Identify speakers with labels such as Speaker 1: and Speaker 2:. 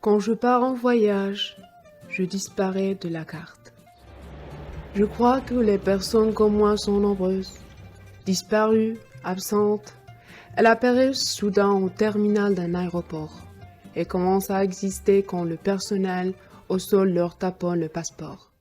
Speaker 1: Quand je pars en voyage, je disparais de la carte. Je crois que les personnes comme moi sont nombreuses, disparues, absentes. Elles apparaissent soudain au terminal d'un aéroport et commencent à exister quand le personnel au sol leur taponne le passeport.